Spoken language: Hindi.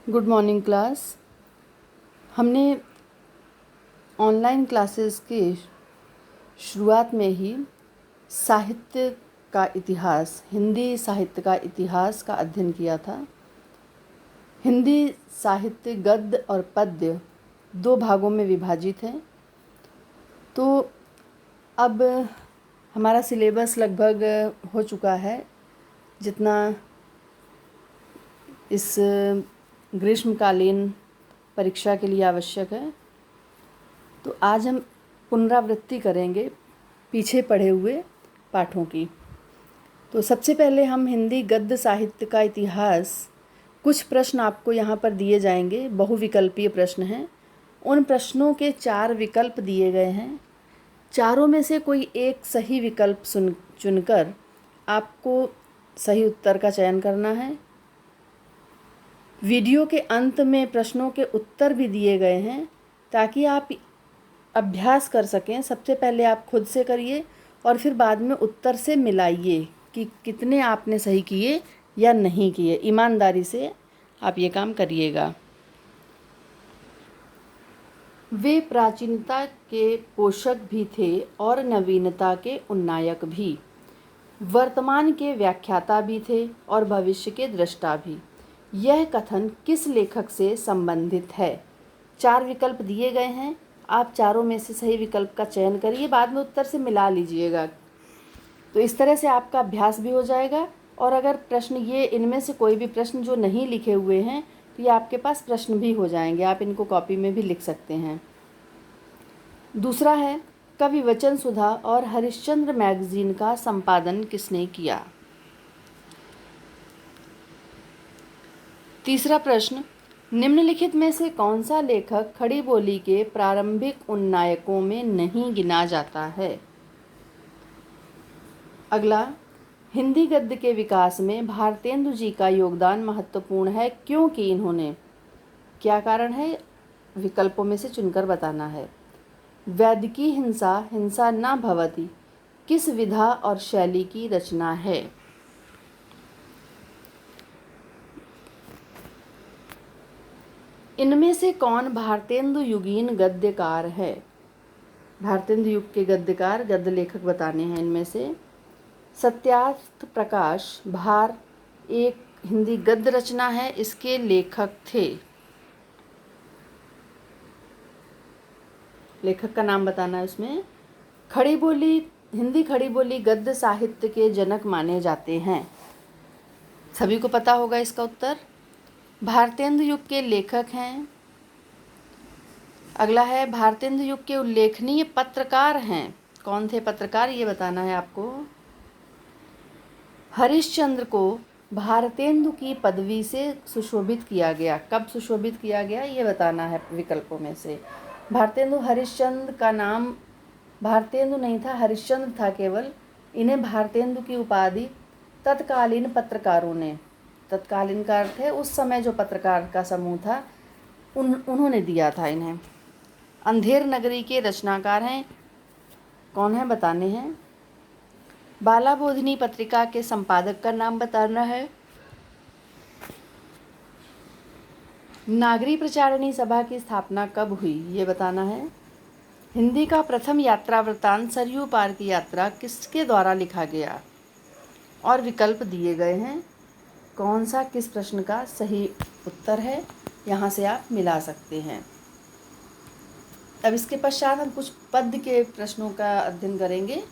Good morning class. हमने ऑनलाइन क्लासेस के शुरुआत में ही साहित्य का इतिहास, हिंदी साहित्य का इतिहास का अध्ययन किया था। हिंदी साहित्य गद्य और पद्य दो भागों में विभाजित है। तो अब हमारा सिलेबस लगभग हो चुका है, जितना इस ग्रीष्मकालीन परीक्षा के लिए आवश्यक है। तो आज हम पुनरावृत्ति करेंगे पीछे पढ़े हुए पाठों की। तो सबसे पहले हम हिंदी गद्य साहित्य का इतिहास, कुछ प्रश्न आपको यहाँ पर दिए जाएंगे, बहुविकल्पीय प्रश्न हैं। उन प्रश्नों के 4 विकल्प दिए गए हैं। चारों में से कोई एक सही विकल्प चुनकर आपको सही उत्तर का चयन करना है। वीडियो के अंत में प्रश्नों के उत्तर भी दिए गए हैं ताकि आप अभ्यास कर सकें। सबसे पहले आप खुद से करिए और फिर बाद में उत्तर से मिलाइए कि कितने आपने सही किए या नहीं किए। ईमानदारी से आप ये काम करिएगा। वे प्राचीनता के पोषक भी थे और नवीनता के उन्नायक भी। वर्तमान के व्याख्याता भी थे और भविष्य के दृष्टा भी। यह कथन किस लेखक से संबंधित है? 4 विकल्प दिए गए हैं। आप चारों में से सही विकल्प का चयन करिए, बाद में उत्तर से मिला लीजिएगा। तो इस तरह से आपका अभ्यास भी हो जाएगा। और अगर प्रश्न ये इनमें से कोई भी प्रश्न जो नहीं लिखे हुए हैं तो ये आपके पास प्रश्न भी हो जाएंगे, आप इनको कॉपी में भी लिख सकते हैं। दूसरा है, कवि वचन सुधा और हरिश्चंद्र मैगजीन का संपादन किसने किया? तीसरा प्रश्न, निम्नलिखित में से कौन सा लेखक खड़ी बोली के प्रारंभिक उन्नायकों में नहीं गिना जाता है? अगला, हिंदी गद्य के विकास में भारतेंदु जी का योगदान महत्वपूर्ण है क्योंकि इन्होंने, क्या कारण है? विकल्पों में से चुनकर बताना है। वैदिकी हिंसा हिंसा न भवति किस विधा और शैली की रचना है? इनमें से कौन भारतेंदु युगीन गद्यकार है? भारतेंदु युग के गद्यकार, गद्य लेखक बताने हैं इनमें से। सत्यार्थ प्रकाश भार एक हिंदी गद्य रचना है, इसके लेखक थे। लेखक का नाम बताना है उसमें। खड़ी बोली, हिंदी खड़ी बोली गद्य साहित्य के जनक माने जाते हैं। सभी को पता होगा इसका उत्तर। भारतेंदु युग के लेखक हैं। अगला है, भारतेंदु युग के उल्लेखनीय पत्रकार हैं। कौन थे पत्रकार, ये बताना है आपको। हरिश्चंद्र को भारतेंदु की पदवी से सुशोभित किया गया। कब सुशोभित किया गया ये बताना है विकल्पों में से। भारतेंदु, हरिश्चंद्र का नाम भारतेंदु नहीं था, हरिश्चंद्र था केवल। इन्हें भारतेंदु की उपाधि तत्कालीन पत्रकारों ने, तत्कालीन का अर्थ है उस समय जो पत्रकार का समूह था, उन्होंने दिया था इन्हें। अंधेर नगरी के रचनाकार हैं। कौन है बताने हैं। बाला बोधिनी पत्रिका के संपादक का नाम बताना है। नागरी प्रचारिणी सभा की स्थापना कब हुई ये बताना है। हिंदी का प्रथम यात्रा वृत्तांत सरयू पार की यात्रा किसके द्वारा लिखा गया? और विकल्प दिए गए हैं। कौन सा किस प्रश्न का सही उत्तर है, यहाँ से आप मिला सकते हैं। अब इसके पश्चात हम कुछ पद्य के प्रश्नों का अध्ययन करेंगे।